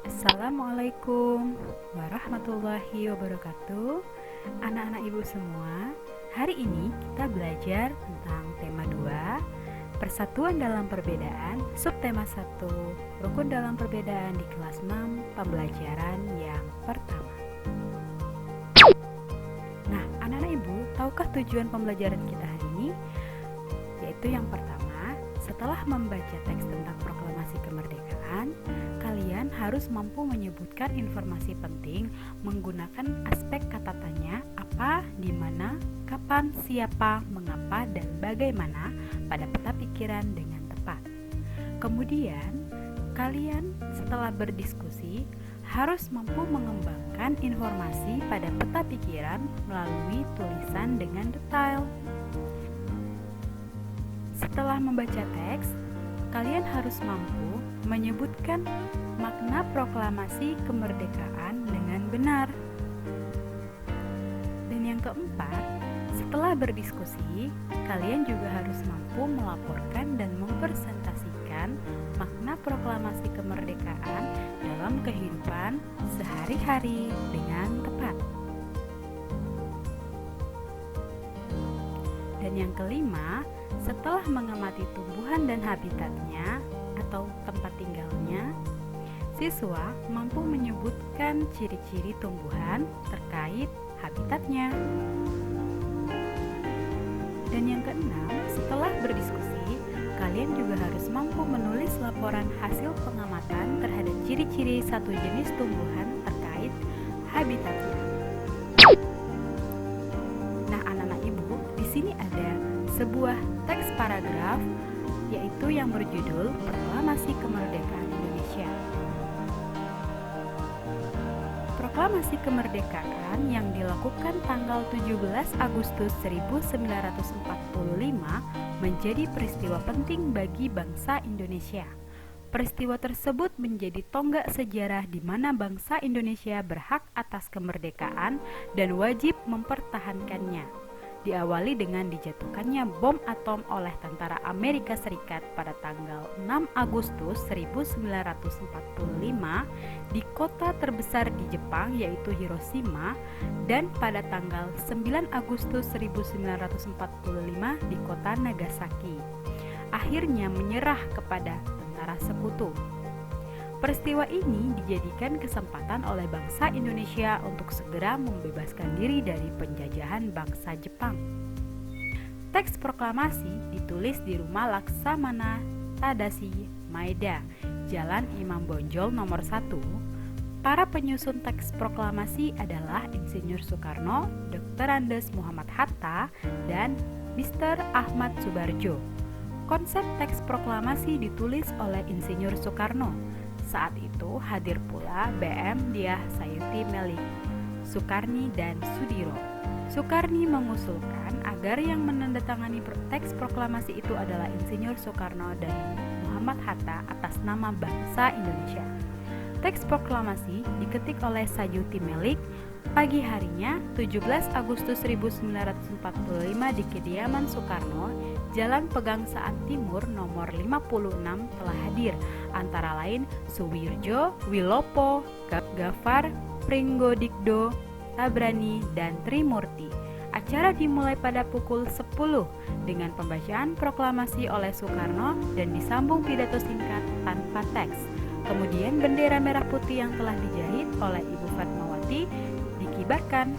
Assalamualaikum warahmatullahi wabarakatuh. Anak-anak ibu semua, hari ini kita belajar tentang tema 2, Persatuan dalam Perbedaan, subtema 1, Rukun dalam Perbedaan di kelas 6, pembelajaran yang pertama. Nah, anak-anak ibu, tahukah tujuan pembelajaran kita hari ini? Yaitu yang pertama, setelah membaca teks tentang proklamasi kemerdekaan, kalian harus mampu menyebutkan informasi penting menggunakan aspek kata tanya apa, di mana, kapan, siapa, mengapa, dan bagaimana pada peta pikiran dengan tepat. Kemudian, kalian setelah berdiskusi harus mampu mengembangkan informasi pada peta pikiran melalui tulisan dengan detail. Setelah membaca teks, kalian harus mampu menyebutkan makna proklamasi kemerdekaan dengan benar. Dan yang keempat, setelah berdiskusi, kalian juga harus mampu melaporkan dan mempresentasikan makna proklamasi kemerdekaan dalam kehidupan sehari-hari dengan tepat. Dan yang kelima, setelah mengamati tumbuhan dan habitatnya atau tempat tinggalnya, siswa mampu menyebutkan ciri-ciri tumbuhan terkait habitatnya. Dan yang keenam, setelah berdiskusi, kalian juga harus mampu menulis laporan hasil pengamatan terhadap ciri-ciri satu jenis tumbuhan terkait habitatnya. Nah, anak-anak ibu, di sini ada sebuah teks paragraf yaitu yang berjudul Proklamasi Kemerdekaan Indonesia. Proklamasi kemerdekaan yang dilakukan tanggal 17 Agustus 1945 menjadi peristiwa penting bagi bangsa Indonesia. Peristiwa tersebut menjadi tonggak sejarah di mana bangsa Indonesia berhak atas kemerdekaan dan wajib mempertahankannya. Diawali dengan dijatuhkannya bom atom oleh tentara Amerika Serikat pada tanggal 6 Agustus 1945 di kota terbesar di Jepang yaitu Hiroshima, dan pada tanggal 9 Agustus 1945 di kota Nagasaki. Akhirnya menyerah kepada tentara sekutu. Peristiwa ini dijadikan kesempatan oleh bangsa Indonesia untuk segera membebaskan diri dari penjajahan bangsa Jepang. Teks proklamasi ditulis di Rumah Laksamana Tadashi Maeda, Jalan Imam Bonjol nomor 1. Para penyusun teks proklamasi adalah Insinyur Soekarno, Dr. Andes Muhammad Hatta, dan Mr. Ahmad Subarjo. Konsep teks proklamasi ditulis oleh Insinyur Soekarno. Saat itu hadir pula BM Diah Sayuti Melik, Sukarni, dan Sudiro. Sukarni mengusulkan agar yang menandatangani teks proklamasi itu adalah Insinyur Soekarno dan Muhammad Hatta atas nama bangsa Indonesia. Teks proklamasi diketik oleh Sayuti Melik pagi harinya 17 Agustus 1945 di kediaman Soekarno, Jalan Pegangsaan Timur nomor 56 telah hadir antara lain Suwirjo, Wilopo, Gafar, Pringgodikdo, Tabrani, dan Trimurti. Acara dimulai pada pukul 10 dengan pembacaan proklamasi oleh Soekarno dan disambung pidato singkat tanpa teks. Kemudian bendera merah putih yang telah dijahit oleh Ibu Fatmawati dikibarkan.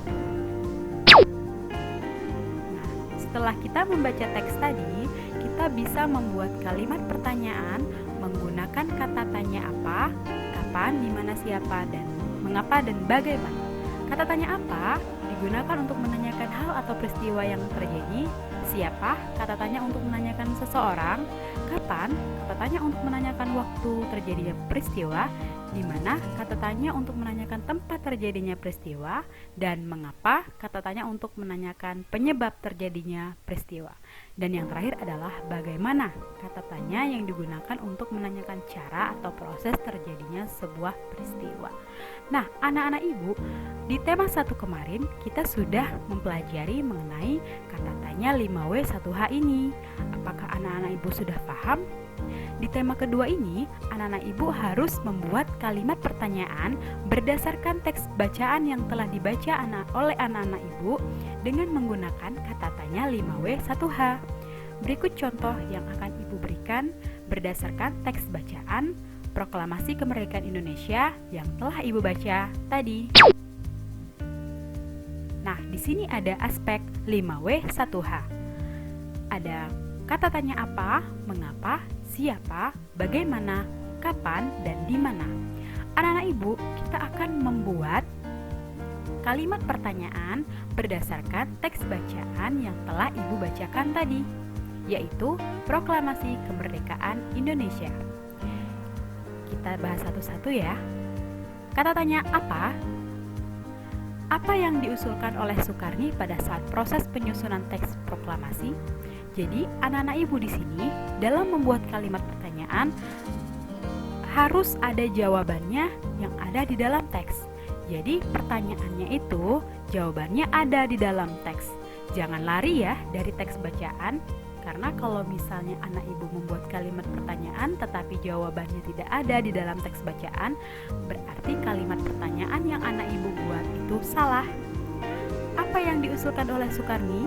Setelah kita membaca teks tadi, kita bisa membuat kalimat pertanyaan menggunakan kata tanya apa, kapan, di mana, siapa, dan mengapa, dan bagaimana. Kata tanya apa digunakan untuk menanyakan hal atau peristiwa yang terjadi. Siapa? Kata tanya untuk menanyakan seseorang. Kapan? Kata tanya untuk menanyakan waktu terjadinya peristiwa. Di mana? Kata tanya untuk menanyakan tempat terjadinya peristiwa. Dan mengapa? Kata tanya untuk menanyakan penyebab terjadinya peristiwa. Dan yang terakhir adalah bagaimana? Kata tanya yang digunakan untuk menanyakan cara atau proses terjadinya sebuah peristiwa. Nah, anak-anak ibu, di tema 1 kemarin kita sudah mempelajari mengenai kata tanya 5W1H ini. Apakah anak-anak ibu sudah paham? Di tema kedua ini, anak-anak ibu harus membuat kalimat pertanyaan berdasarkan teks bacaan yang telah dibaca oleh anak-anak ibu dengan menggunakan kata tanya 5W1H. Berikut contoh yang akan ibu berikan berdasarkan teks bacaan Proklamasi Kemerdekaan Indonesia yang telah ibu baca tadi. Nah, di sini ada aspek 5W1H. Ada kata tanya apa, mengapa, siapa, bagaimana, kapan, dan di mana. Anak-anak ibu, kita akan membuat kalimat pertanyaan berdasarkan teks bacaan yang telah ibu bacakan tadi, yaitu Proklamasi Kemerdekaan Indonesia. Kita bahas satu-satu ya. Kata tanya apa? Apa yang diusulkan oleh Soekarni pada saat proses penyusunan teks proklamasi? Jadi, anak-anak ibu di sini dalam membuat kalimat pertanyaan harus ada jawabannya yang ada di dalam teks. Jadi, pertanyaannya itu jawabannya ada di dalam teks. Jangan lari ya dari teks bacaan, karena kalau misalnya anak ibu membuat kalimat pertanyaan tetapi jawabannya tidak ada di dalam teks bacaan, berarti kalimat pertanyaan yang anak ibu buat itu salah. Apa yang diusulkan oleh Soekarni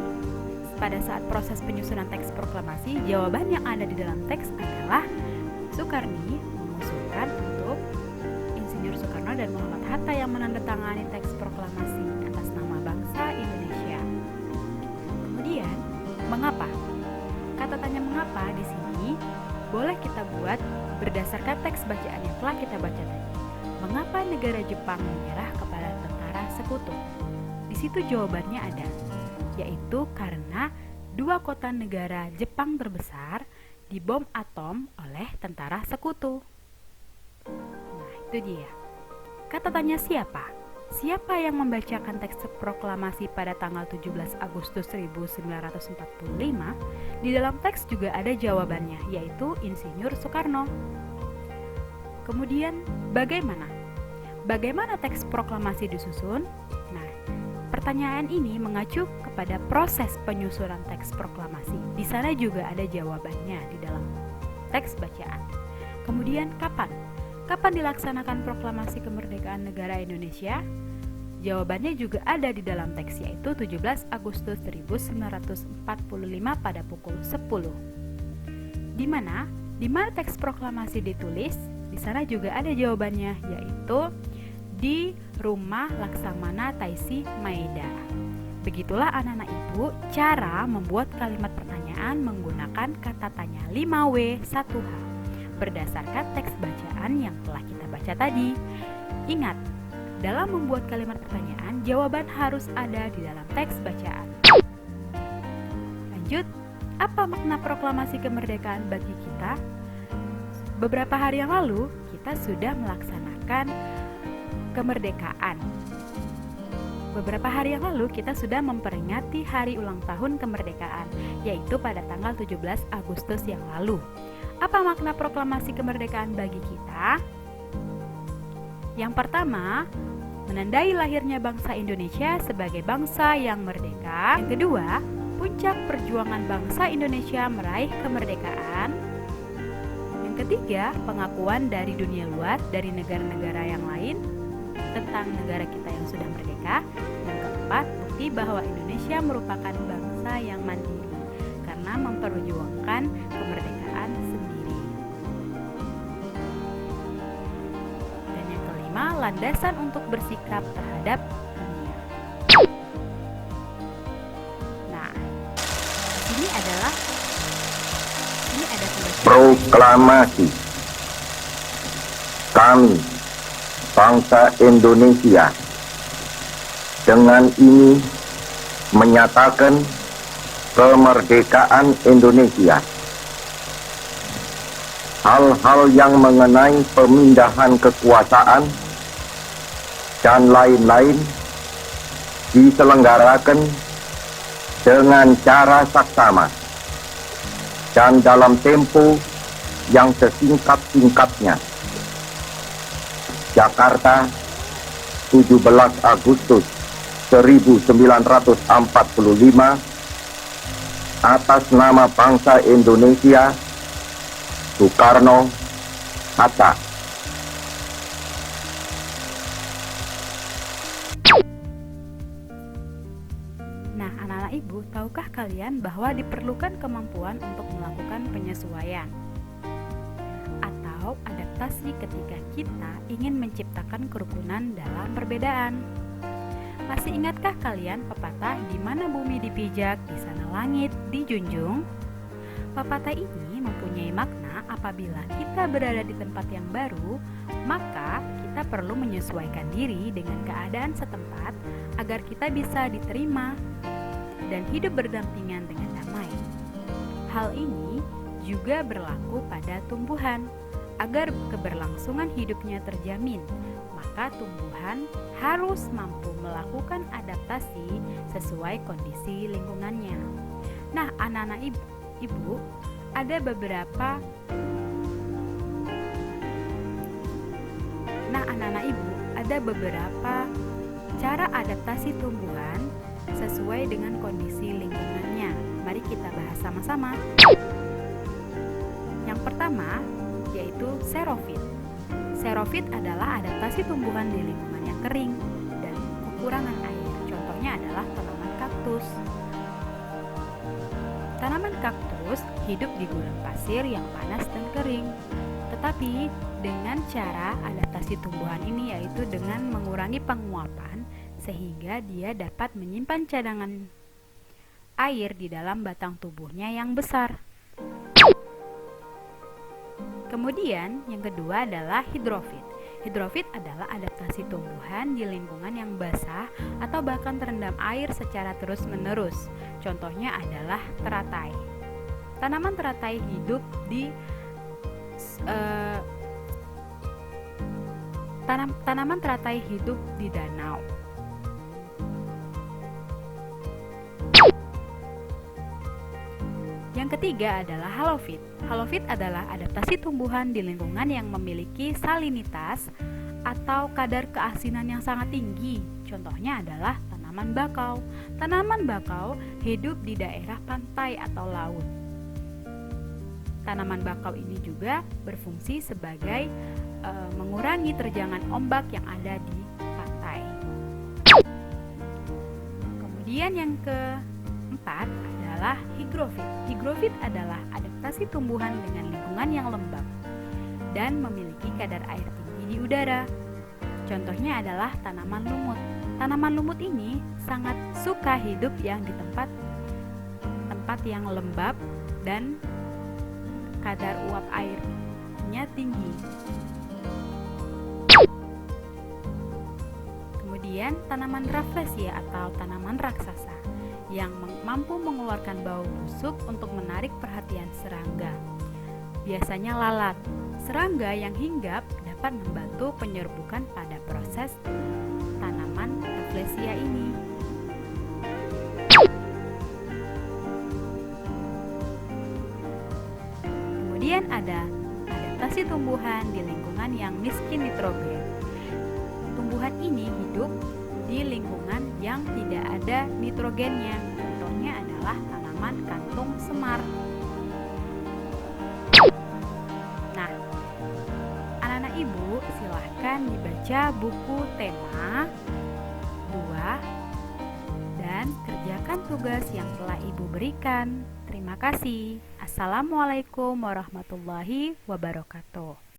pada saat proses penyusunan teks proklamasi? Jawaban yang ada di dalam teks adalah Soekarni mengusulkan untuk Insinyur Soekarno dan Muhammad Hatta yang menandatangani teks proklamasi atas nama bangsa Indonesia. Kemudian, mengapa? Kata tanya mengapa di sini boleh kita buat berdasarkan teks bacaan yang telah kita baca tadi. Mengapa negara Jepang menyerah kepada tentara sekutu? Di situ jawabannya ada, yaitu karena dua kota negara Jepang terbesar dibom atom oleh tentara sekutu. Nah, itu dia. Kata tanya siapa? Siapa yang membacakan teks proklamasi pada tanggal 17 Agustus 1945? Di dalam teks juga ada jawabannya, yaitu Insinyur Soekarno. Kemudian, bagaimana? Bagaimana teks proklamasi disusun? Nah, pertanyaan ini mengacu kepada proses penyusunan teks proklamasi. Di sana juga ada jawabannya di dalam teks bacaan. Kemudian, kapan? Kapan dilaksanakan proklamasi kemerdekaan negara Indonesia? Jawabannya juga ada di dalam teks, yaitu 17 Agustus 1945 pada pukul 10. Di mana? Di mana teks proklamasi ditulis? Di sana juga ada jawabannya, yaitu di Rumah Laksamana Taisi Maeda. Begitulah anak-anak ibu cara membuat kalimat pertanyaan menggunakan kata tanya 5W1H berdasarkan teks bacaan yang telah kita baca tadi. Ingat, dalam membuat kalimat pertanyaan, jawaban harus ada di dalam teks bacaan. Lanjut, apa makna proklamasi kemerdekaan bagi kita? Beberapa hari yang lalu, kita sudah melaksanakan kemerdekaan. Beberapa hari yang lalu, kita sudah memperingati hari ulang tahun kemerdekaan, yaitu pada tanggal 17 Agustus yang lalu. Apa makna proklamasi kemerdekaan bagi kita? Yang pertama, menandai lahirnya bangsa Indonesia sebagai bangsa yang merdeka. Yang kedua, puncak perjuangan bangsa Indonesia meraih kemerdekaan. Yang ketiga, pengakuan dari dunia luar, dari negara-negara yang lain tentang negara kita yang sudah merdeka. Yang keempat, bukti bahwa Indonesia merupakan bangsa yang mandiri karena memperjuangkan kemerdekaan sendiri. Dan yang kelima, landasan untuk bersikap terhadap dunia. Nah, ini ada proklamasi. Kami, bangsa Indonesia, dengan ini menyatakan kemerdekaan Indonesia. Hal-hal yang mengenai pemindahan kekuasaan dan lain-lain diselenggarakan dengan cara saksama dan dalam tempo yang sesingkat-singkatnya. Jakarta, 17 Agustus 1945, atas nama bangsa Indonesia, Soekarno, Hatta. Nah, anak-anak ibu, tahukah kalian bahwa diperlukan kemampuan untuk melakukan penyesuaian atau adaptasi ketika kita ingin menciptakan kerukunan dalam perbedaan? Masih ingatkah kalian pepatah di mana bumi dipijak, di sana langit dijunjung? Pepatah ini mempunyai makna apabila kita berada di tempat yang baru, maka kita perlu menyesuaikan diri dengan keadaan setempat agar kita bisa diterima dan hidup berdampingan dengan damai. Hal ini juga berlaku pada tumbuhan. Agar keberlangsungan hidupnya terjamin, maka tumbuhan harus mampu melakukan adaptasi sesuai kondisi lingkungannya. Nah, anak-anak ibu, ada beberapa cara adaptasi tumbuhan sesuai dengan kondisi lingkungannya. Mari kita bahas sama-sama. Yang pertama yaitu xerofit. Xerofit adalah adaptasi tumbuhan di lingkungan yang kering dan kekurangan air. Contohnya adalah tanaman kaktus. Tanaman kaktus hidup di gurun pasir yang panas dan kering. Tetapi dengan cara adaptasi tumbuhan ini yaitu dengan mengurangi penguapan sehingga dia dapat menyimpan cadangan air di dalam batang tubuhnya yang besar. Kemudian yang kedua adalah hidrofit. Hidrofit adalah adaptasi tumbuhan di lingkungan yang basah atau bahkan terendam air secara terus-menerus. Contohnya adalah teratai. Tanaman teratai hidup di tanaman teratai hidup di danau. Yang ketiga adalah halofit. Halofit adalah adaptasi tumbuhan di lingkungan yang memiliki salinitas atau kadar keasinan yang sangat tinggi. Contohnya adalah tanaman bakau. Tanaman bakau hidup di daerah pantai atau laut. Tanaman bakau ini juga berfungsi sebagai mengurangi terjangan ombak yang ada di pantai. Kemudian yang keempat adalah higrofit. Higrofit adalah adaptasi tumbuhan dengan lingkungan yang lembab dan memiliki kadar air tinggi di udara. Contohnya adalah tanaman lumut. Tanaman lumut ini sangat suka hidup yang di tempat yang lembab dan kadar uap airnya tinggi. Kemudian tanaman rafflesia atau tanaman raksasa yang mampu mengeluarkan bau busuk untuk menarik perhatian serangga. Biasanya lalat. Serangga yang hinggap dapat membantu penyerbukan pada proses tanaman rafflesia ini. Kemudian ada adaptasi tumbuhan di lingkungan yang miskin nitrogen. Tumbuhan ini hidup di lingkungan yang tidak ada nitrogennya. Contohnya adalah tanaman kantung semar. Nah, anak-anak ibu silahkan dibaca buku tema 2 dan kerjakan tugas yang telah ibu berikan. Terima kasih. Assalamualaikum warahmatullahi wabarakatuh.